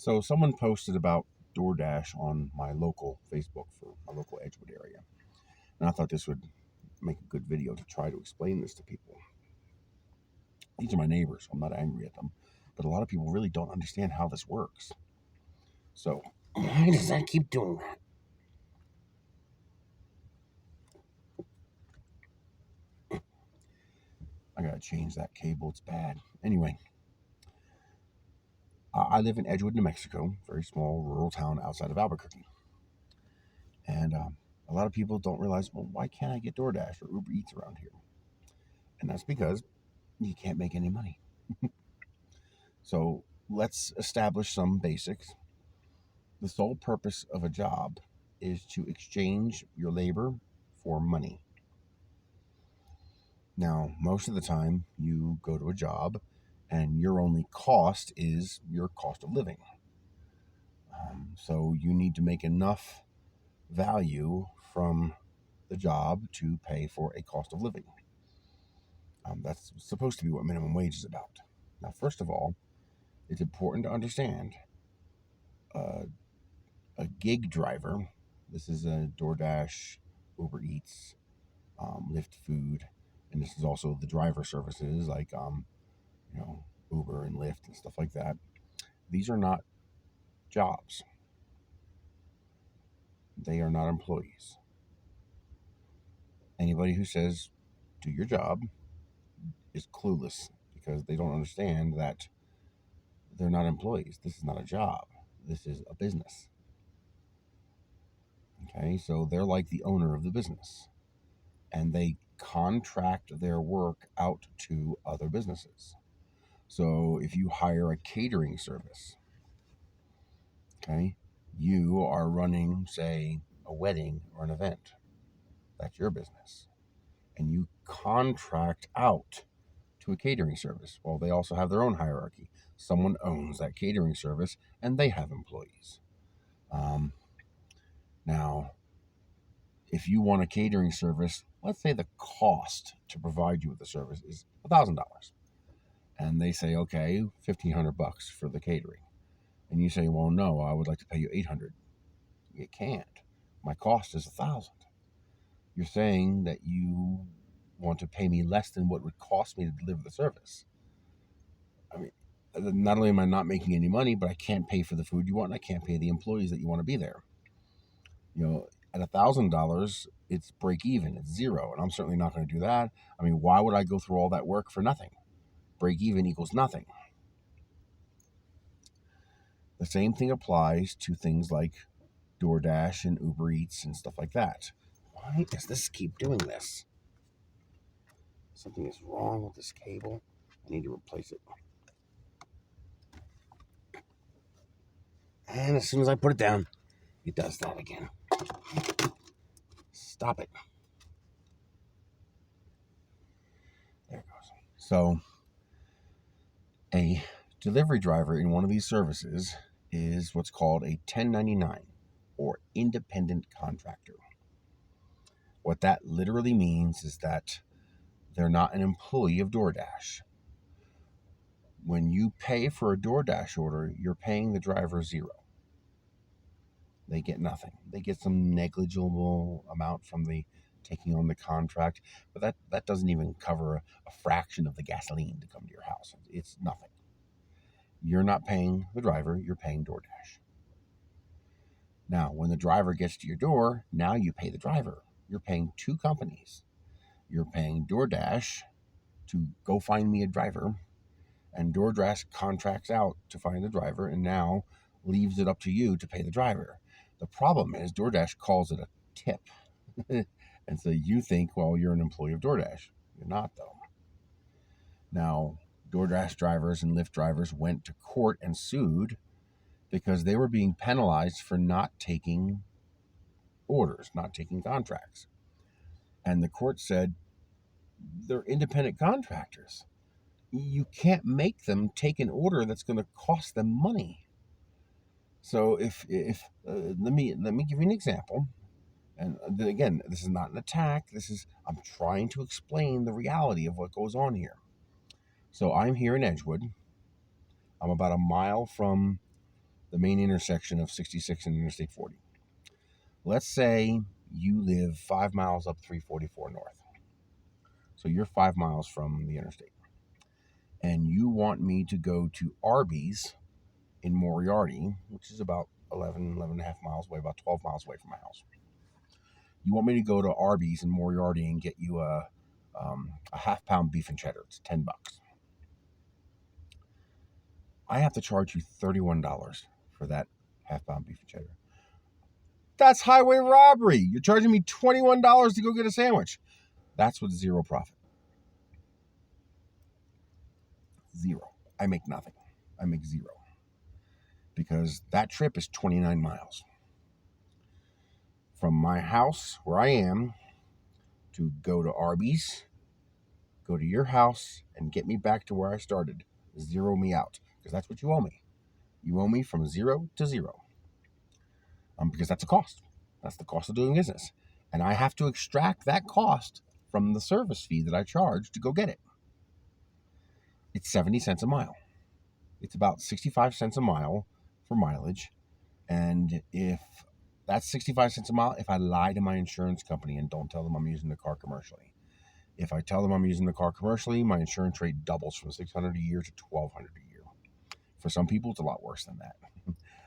So someone posted about DoorDash on my local Facebook for my local Edgewood area. And I thought this would make a good video to try to explain this to people. These are my neighbors. I'm not angry at them. But a lot of people really don't understand how this works. So why does that keep doing that? I gotta change that cable. It's bad. Anyway, I live in Edgewood, New Mexico, very small rural town outside of Albuquerque. And a lot of people don't realize, well, why can't I get DoorDash or Uber Eats around here? And that's because you can't make any money. So let's establish some basics. The sole purpose of a job is to exchange your labor for money. Now, most of the time, you go to a job and your only cost is your cost of living. So you need to make enough value from the job to pay for a cost of living. That's supposed to be what minimum wage is about. Now, first of all, it's important to understand a gig driver. This is a DoorDash, Uber Eats, Lyft Food, and this is also the driver services like Uber and Lyft and stuff like that. These are not jobs. They are not employees. Anybody who says do your job is clueless because they don't understand that they're not employees. This is not a job. This is a business. Okay, so they're like the owner of the business, and they contract their work out to other businesses. So if you hire a catering service, okay, you are running, say, a wedding or an event. That's your business. And you contract out to a catering service. Well, they also have their own hierarchy. Someone owns that catering service, and they have employees. Now, if you want a catering service, let's say the cost to provide you with the service is $1,000, and they say, okay, $1,500 for the catering, and you say, well, no, I would like to pay you $800. You can't. My cost is $1,000. You're saying that you want to pay me less than what it would cost me to deliver the service. I mean, not only am I not making any money, but I can't pay for the food you want, and I can't pay the employees that you want to be there. At $1,000, it's break even, it's zero, and I'm certainly not going to do that. I mean, why would I go through all that work for nothing? Break even equals nothing. The same thing applies to things like DoorDash and Uber Eats and stuff like that. Why does this keep doing this? Something is wrong with this cable. I need to replace it. And as soon as I put it down, it does that again. Stop it. There it goes. So, a delivery driver in one of these services is what's called a 1099 or independent contractor. What that literally means is that they're not an employee of DoorDash. When you pay for a DoorDash order, you're paying the driver zero. They get nothing. They get some negligible amount from the taking on the contract, but that doesn't even cover a fraction of the gasoline to come to your house. It's nothing. You're not paying the driver, you're paying DoorDash. Now, when the driver gets to your door, now you pay the driver. You're paying two companies. You're paying DoorDash to go find me a driver, and DoorDash contracts out to find the driver and now leaves it up to you to pay the driver. The problem is DoorDash calls it a tip. And so you think, well, you're an employee of DoorDash. You're not, though. Now, DoorDash drivers and Lyft drivers went to court and sued because they were being penalized for not taking orders, not taking contracts. And the court said they're independent contractors. You can't make them take an order that's going to cost them money. So if let me give you an example. And again, this is not an attack. I'm trying to explain the reality of what goes on here. So I'm here in Edgewood. I'm about a mile from the main intersection of 66 and Interstate 40. Let's say you live 5 miles up 344 north. So you're 5 miles from the interstate. And you want me to go to Arby's in Moriarty, which is about 11 and a half miles away, about 12 miles away from my house. You want me to go to Arby's in Moriarty and get you a half-pound beef and cheddar. It's $10. I have to charge you $31 for that half-pound beef and cheddar. That's highway robbery. You're charging me $21 to go get a sandwich. That's with zero profit. Zero. I make nothing. I make zero. Because that trip is 29 miles. From my house, where I am, to go to Arby's, go to your house, and get me back to where I started. Zero me out. Because that's what you owe me. You owe me from 0 to 0. Because that's a cost. That's the cost of doing business. And I have to extract that cost from the service fee that I charge to go get it. It's 70 cents a mile. It's about 65 cents a mile for mileage. And if that's 65 cents a mile, if I lie to my insurance company and don't tell them I'm using the car commercially. If I tell them I'm using the car commercially, my insurance rate doubles from $600 a year to $1,200 a year. For some people, it's a lot worse than that.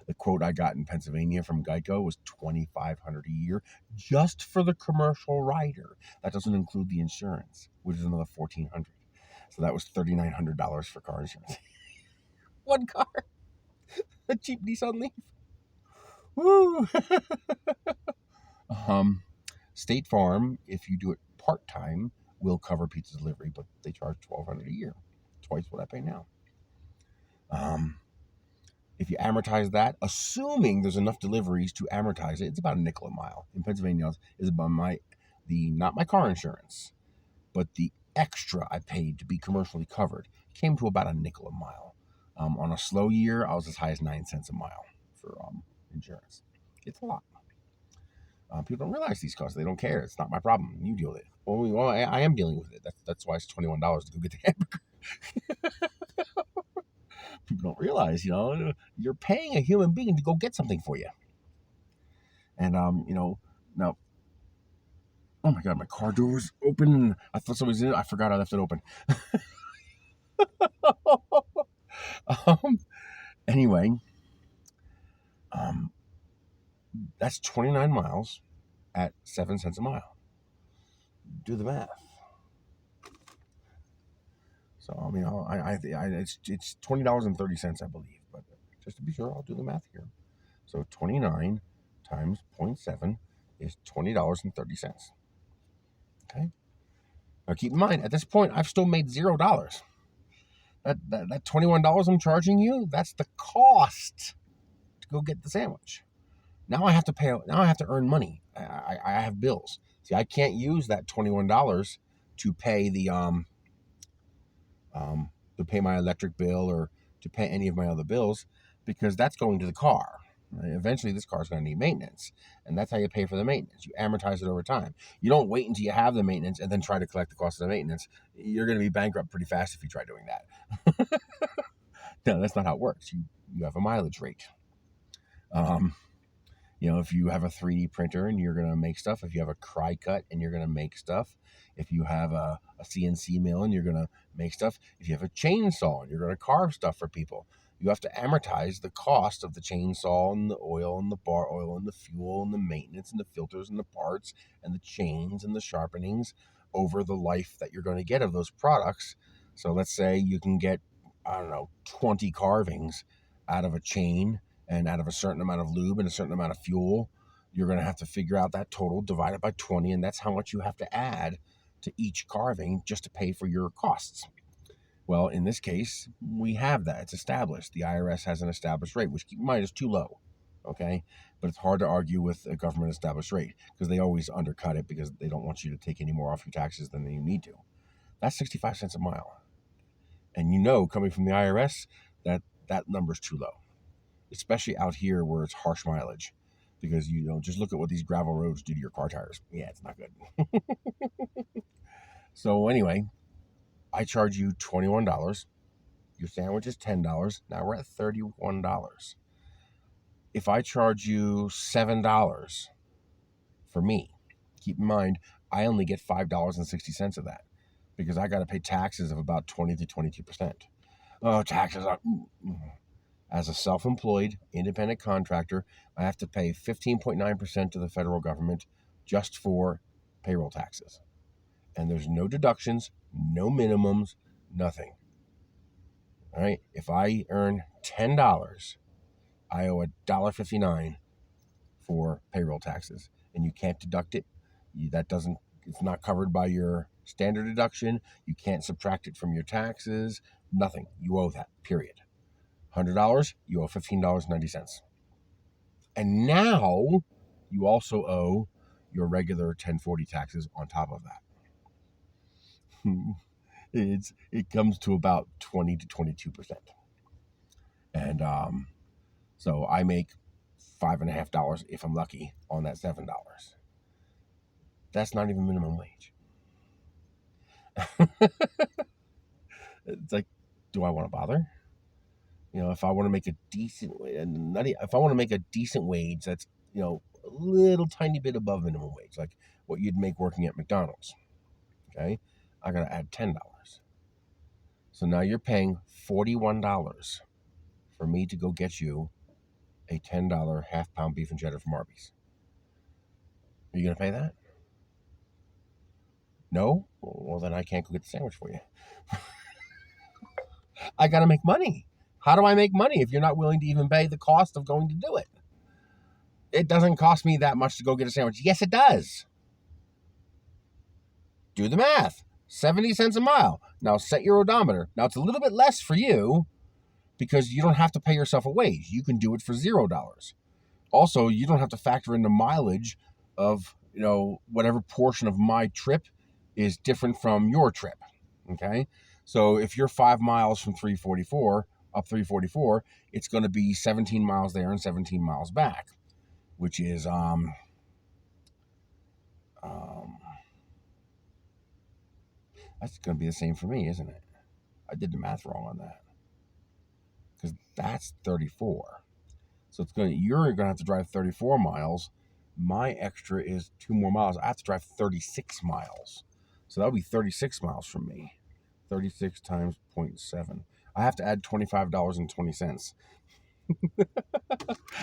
The quote I got in Pennsylvania from Geico was $2,500 a year just for the commercial rider. That doesn't include the insurance, which is another $1,400. So that was $3,900 for car insurance. One car, a cheap Nissan Leaf. Woo! State Farm, if you do it part-time, will cover pizza delivery, but they charge $1,200 a year, twice what I pay now. If you amortize that, assuming there's enough deliveries to amortize it, it's about $0.05 a mile. In Pennsylvania, is about not my car insurance, but the extra I paid to be commercially covered came to about $0.05 a mile. On a slow year, I was as high as 9 cents a mile for insurance. It's a lot. People don't realize these costs. They don't care. It's not my problem. You deal with it. Well, I am dealing with it. That's why it's $21 to go get the hamburger. People don't realize, you're paying a human being to go get something for you. And, now, oh my God, my car door was open. I thought somebody was in it. I forgot I left it open. Anyway, that's 29 miles at 7 cents a mile. Do the math. So, it's $20.30, I believe. But just to be sure, I'll do the math here. So 29 times 0.7 is $20.30. Okay. Now keep in mind, at this point, I've still made $0. That $21 I'm charging you, that's the cost to go get the sandwich. Now I have to pay. Now I have to earn money. I have bills. See, I can't use that $21 to pay to pay my electric bill or to pay any of my other bills, because that's going to the car. Eventually, this car is going to need maintenance, and that's how you pay for the maintenance. You amortize it over time. You don't wait until you have the maintenance and then try to collect the cost of the maintenance. You're going to be bankrupt pretty fast if you try doing that. No, that's not how it works. You have a mileage rate. If you have a 3D printer and you're going to make stuff, if you have a cry cut and you're going to make stuff, if you have a CNC mill and you're going to make stuff, if you have a chainsaw and you're going to carve stuff for people, you have to amortize the cost of the chainsaw and the oil and the bar oil and the fuel and the maintenance and the filters and the parts and the chains and the sharpenings over the life that you're going to get of those products. So let's say you can get, 20 carvings out of a chain and out of a certain amount of lube and a certain amount of fuel. You're going to have to figure out that total, divide it by 20, and that's how much you have to add to each carving just to pay for your costs. Well, in this case, we have that. It's established. The IRS has an established rate, which, keep in mind, is too low, okay? But it's hard to argue with a government-established rate because they always undercut it because they don't want you to take any more off your taxes than you need to. That's 65 cents a mile. And coming from the IRS, that number's too low, especially out here where it's harsh mileage. Because, just look at what these gravel roads do to your car tires. Yeah, it's not good. So anyway, I charge you $21. Your sandwich is $10. Now we're at $31. if I charge you $7 for me, keep in mind, I only get $5.60 of that because I got to pay taxes of about 20 to 22%. Oh, taxes are. As a self-employed independent contractor, I have to pay 15.9% to the federal government just for payroll taxes. And there's no deductions, no minimums, nothing. All right. If I earn $10, I owe $1.59 for payroll taxes, and you can't deduct it. That doesn't. It's not covered by your standard deduction. You can't subtract it from your taxes. Nothing. You owe that. Period. $100, you owe $15.90. And now you also owe your regular 1040 taxes on top of that. It comes to about 20 to 22%. And so I make $5.50 if I'm lucky on that $7. That's not even minimum wage. It's like, do I want to bother? If I want to make a decent if I want to make a decent wage, that's a little tiny bit above minimum wage, like what you'd make working at McDonald's. Okay, I gotta add $10. So now you're paying $41 for me to go get you a $10 half-pound beef and cheddar from Arby's. Are you gonna pay that? No? Well, then I can't go get the sandwich for you. I gotta make money. How do I make money if you're not willing to even pay the cost of going to do it? It doesn't cost me that much to go get a sandwich. Yes, it does. Do the math. 70 cents a mile. Now set your odometer. Now it's a little bit less for you because you don't have to pay yourself a wage. You can do it for $0. Also, you don't have to factor in the mileage of, whatever portion of my trip is different from your trip. Okay? So if you're 5 miles from 344, up 344, it's going to be 17 miles there and 17 miles back, which is that's going to be the same for me, isn't it? I did the math wrong on that because that's 34. So you're going to have to drive 34 miles. My extra is 2 more miles. I have to drive 36 miles. So that would be 36 miles from me. 36 times 0.7. I have to add $25.20.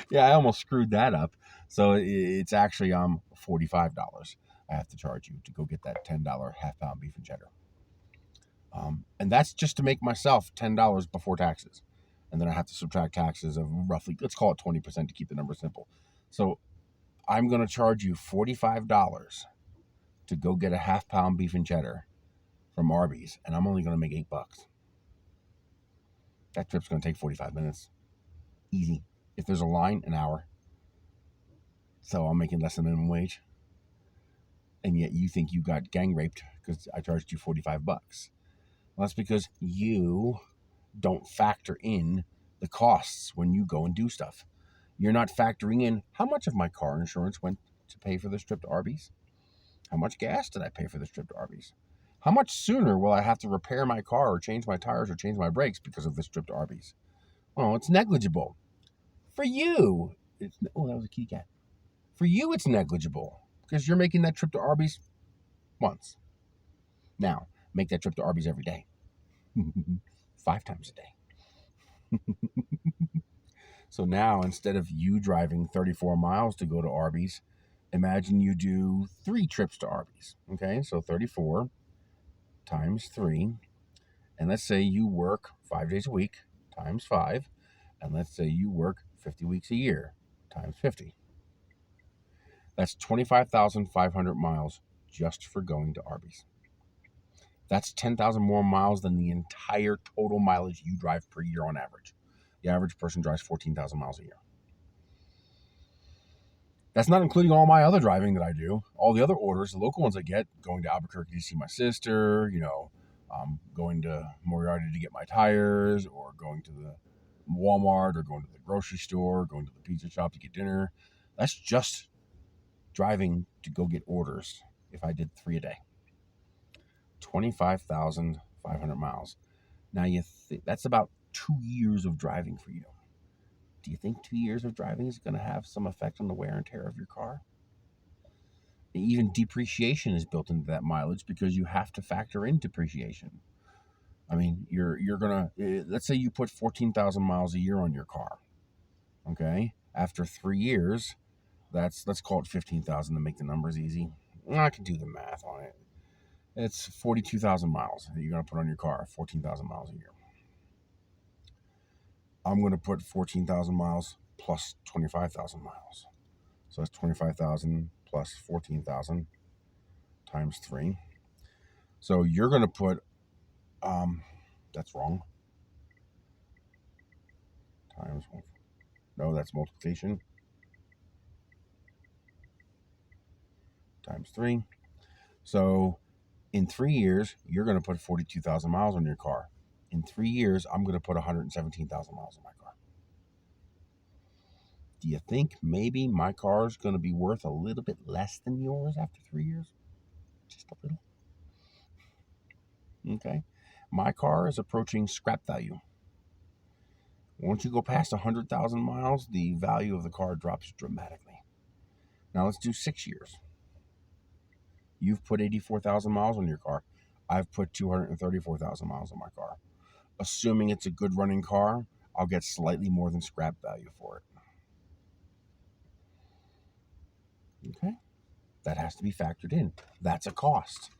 Yeah, I almost screwed that up. So it's actually $45 I have to charge you to go get that $10 half-pound beef and cheddar. And that's just to make myself $10 before taxes. And then I have to subtract taxes of roughly, let's call it 20% to keep the number simple. So I'm going to charge you $45 to go get a half-pound beef and cheddar from Arby's, and I'm only going to make $8. That trip's going to take 45 minutes. Easy. If there's a line, an hour. So I'm making less than minimum wage. And yet you think you got gang raped because I charged you $45. Well, that's because you don't factor in the costs when you go and do stuff. You're not factoring in how much of my car insurance went to pay for this trip to Arby's. How much gas did I pay for this trip to Arby's? How much sooner will I have to repair my car or change my tires or change my brakes because of this trip to Arby's? Well, it's negligible. For you, that was a kitty cat. For you, it's negligible because you're making that trip to Arby's once. Now, make that trip to Arby's every day. 5 times a day. So now, instead of you driving 34 miles to go to Arby's, imagine you do 3 trips to Arby's. Okay, so 34 times 3. And let's say you work 5 days a week times 5. And let's say you work 50 weeks a year times 50. That's 25,500 miles just for going to Arby's. That's 10,000 more miles than the entire total mileage you drive per year on average. The average person drives 14,000 miles a year. That's not including all my other driving that I do, all the other orders, the local ones I get, going to Albuquerque to see my sister, going to Moriarty to get my tires, or going to the Walmart, or going to the grocery store, or going to the pizza shop to get dinner. That's just driving to go get orders if I did 3 a day. 25,500 miles. Now that's about 2 years of driving for you. Do you think 2 years of driving is going to have some effect on the wear and tear of your car? Even depreciation is built into that mileage because you have to factor in depreciation. I mean, you're gonna let's say you put 14,000 miles a year on your car. Okay, after 3 years, let's call it 15,000 to make the numbers easy. I can do the math on it. It's 42,000 miles that you're gonna put on your car. 14,000 miles a year. I'm gonna put 14,000 miles plus 25,000 miles. So that's 25,000 plus 14,000 times 3. So you're gonna put that's wrong. Times 1. No, that's multiplication. Times 3. So in 3 years, you're going to put 42,000 miles on your car. In 3 years, I'm going to put 117,000 miles on my car. Do you think maybe my car is going to be worth a little bit less than yours after 3 years? Just a little. Okay. My car is approaching scrap value. Once you go past 100,000 miles, the value of the car drops dramatically. Now let's do 6 years. You've put 84,000 miles on your car. I've put 234,000 miles on my car. Assuming it's a good running car, I'll get slightly more than scrap value for it. Okay? That has to be factored in. That's a cost.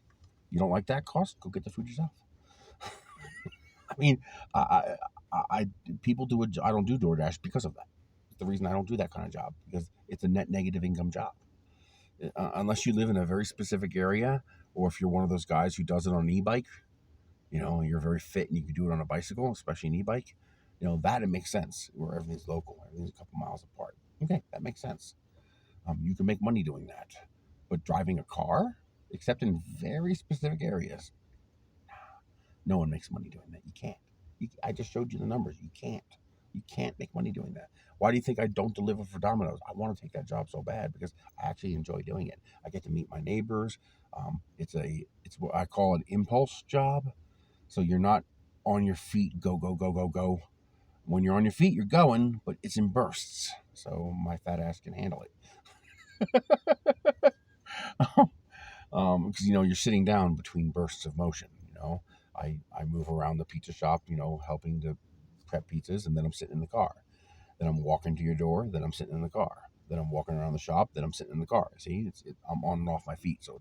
You don't like that cost? Go get the food yourself. I mean, I people do it. I don't do DoorDash because of that. It's the reason I don't do that kind of job, because it's a net negative income job. Unless you live in a very specific area, or if you're one of those guys who does it on an e-bike, you're very fit and you can do it on a bicycle, especially an e-bike, that it makes sense, where everything's local, everything's a couple miles apart. Okay, that makes sense. You can make money doing that. But driving a car, except in very specific areas, no one makes money doing that. You can't. I just showed you the numbers. You can't. You can't make money doing that. Why do you think I don't deliver for Domino's? I want to take that job so bad because I actually enjoy doing it. I get to meet my neighbors. It's what I call an impulse job. So you're not on your feet, go, go, go, go, go. When you're on your feet, you're going, but it's in bursts. So my fat ass can handle it. Because you're sitting down between bursts of motion. I move around the pizza shop, helping to prep pizzas, and then I'm sitting in the car. Then I'm walking to your door. Then I'm sitting in the car. Then I'm walking around the shop. Then I'm sitting in the car. See, I'm on and off my feet, so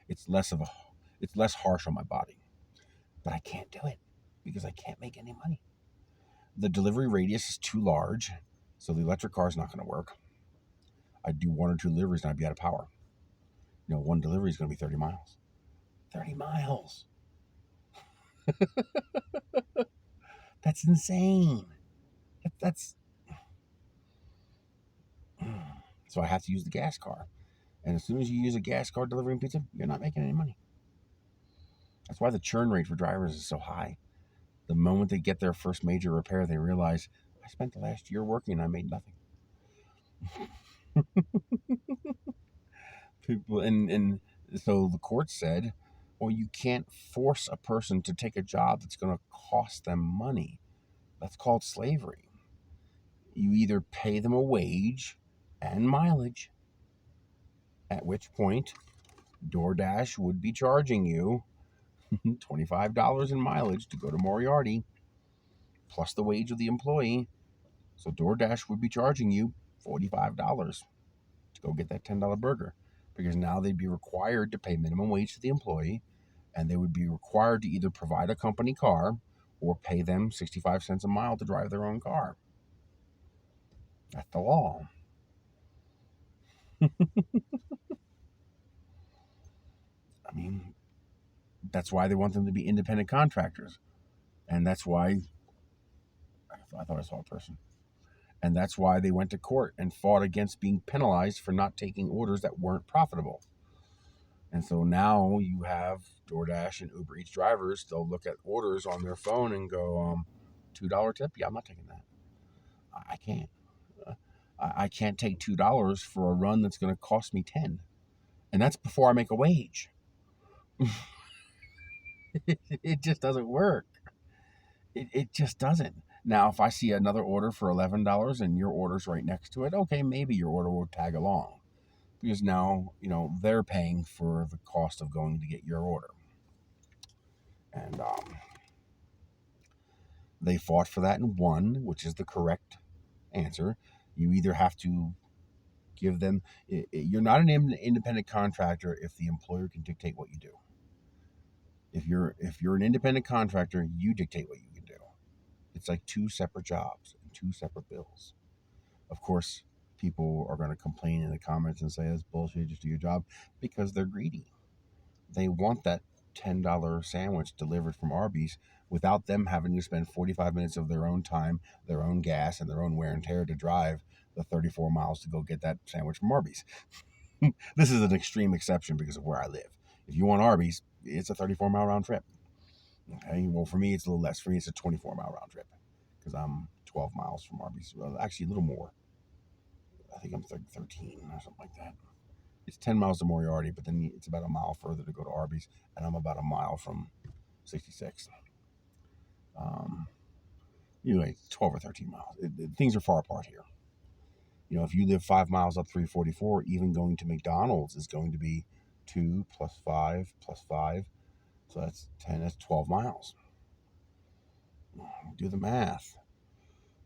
it's less harsh on my body. But I can't do it because I can't make any money. The delivery radius is too large, so the electric car is not going to work. I'd do 1 or 2 deliveries and I'd be out of power. One delivery is going to be 30 miles. 30 miles. That's insane. That's so I have to use the gas car. And as soon as you use a gas car delivering pizza, you're not making any money. That's why the churn rate for drivers is so high. The moment they get their first major repair, they realize, I spent the last year working and I made nothing. People and so the court said, well, you can't force a person to take a job that's going to cost them money. That's called slavery. You either pay them a wage and mileage, at which point DoorDash would be charging you $25 in mileage to go to Moriarty, plus the wage of the employee. So DoorDash would be charging you $45 to go get that $10 burger, because now they'd be required to pay minimum wage to the employee, and they would be required to either provide a company car or pay them 65 cents a mile to drive their own car. That's the law. I mean, that's why they want them to be independent contractors. And that's why I thought I saw a person. And that's why they went to court and fought against being penalized for not taking orders that weren't profitable. And so now you have DoorDash and Uber Eats drivers, they'll look at orders on their phone and go, $2 tip? Yeah, I'm not taking that. I can't. I can't take $2 for a run that's going to cost me 10. And that's before I make a wage. It just doesn't work. It just doesn't. Now, if I see another order for $11 and your order's right next to it, okay, maybe your order will tag along because now they're paying for the cost of going to get your order, and they fought for that and won, which is the correct answer. You either have to give them. You're not an independent contractor if the employer can dictate what you do. If you're an independent contractor, you dictate what you can do. It's like two separate jobs and two separate bills. Of course, people are going to complain in the comments and say that's bullshit. Just do your job because they're greedy. They want that $10 sandwich delivered from Arby's without them having to spend 45 minutes of their own time, their own gas, and their own wear and tear to drive the 34 miles to go get that sandwich from Arby's. This is an extreme exception because of where I live. If you want Arby's, it's a 34-mile round trip. Okay, well, for me, it's a little less. For me, it's a 24-mile round trip because I'm 12 miles from Arby's. Well, actually, a little more. I think I'm 13 or something like that. It's 10 miles to Moriarty, but then it's about a mile further to go to Arby's, and I'm about a mile from 66. Anyway, 12 or 13 miles. Things are far apart here. If you live 5 miles up 344, even going to McDonald's is going to be 2 plus 5 plus 5. So that's 10, that's 12 miles. Do the math.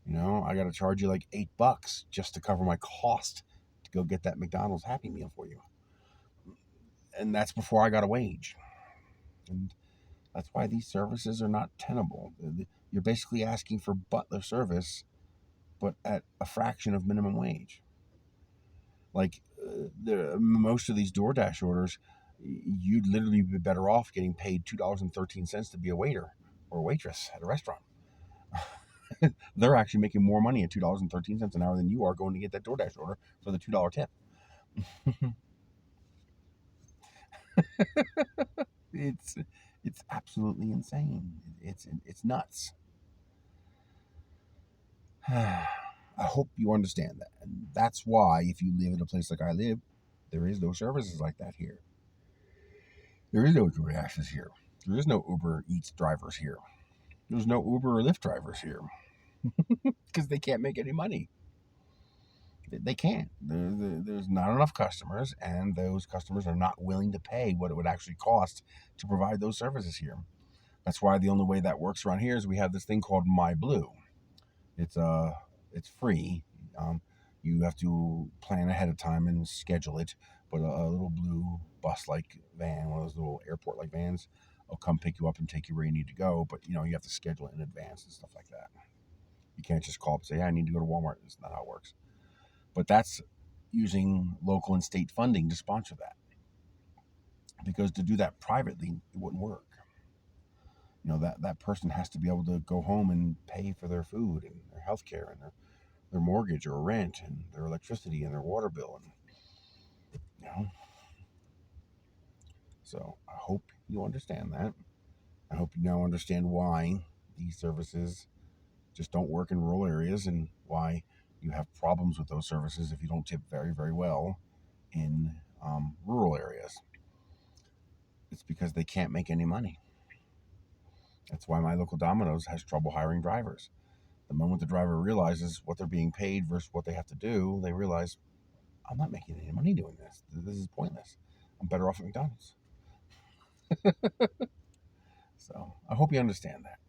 I got to charge you like $8 just to cover my cost to go get that McDonald's Happy Meal for you. And that's before I got a wage. And that's why these services are not tenable. You're basically asking for butler service, but at a fraction of minimum wage. Like most of these DoorDash orders, you'd literally be better off getting paid $2.13 to be a waiter or a waitress at a restaurant. They're actually making more money at $2.13 an hour than you are going to get that DoorDash order for the $2 tip. It's absolutely insane. It's nuts. I hope you understand that. And that's why if you live in a place like I live, there is no services like that here. There is no DoorDashes here. There is no Uber Eats drivers here. There's no Uber or Lyft drivers here because they can't make any money. They can't. There's not enough customers, and those customers are not willing to pay what it would actually cost to provide those services here. That's why the only way that works around here is we have this thing called My Blue. It's free. You have to plan ahead of time and schedule it. But a little blue bus-like van, one of those little airport-like vans, will come pick you up and take you where you need to go. But you have to schedule it in advance and stuff like that. You can't just call up and say, "Hey, I need to go to Walmart." That's not how it works. But that's using local and state funding to sponsor that. Because to do that privately, it wouldn't work. That person has to be able to go home and pay for their food and their health care and their mortgage or rent and their electricity and their water bill. And so I hope you understand that. I hope you now understand why these services just don't work in rural areas and why you have problems with those services if you don't tip very, very well in rural areas. It's because they can't make any money. That's why my local Domino's has trouble hiring drivers. The moment the driver realizes what they're being paid versus what they have to do, they realize, I'm not making any money doing this. This is pointless. I'm better off at McDonald's. So I hope you understand that.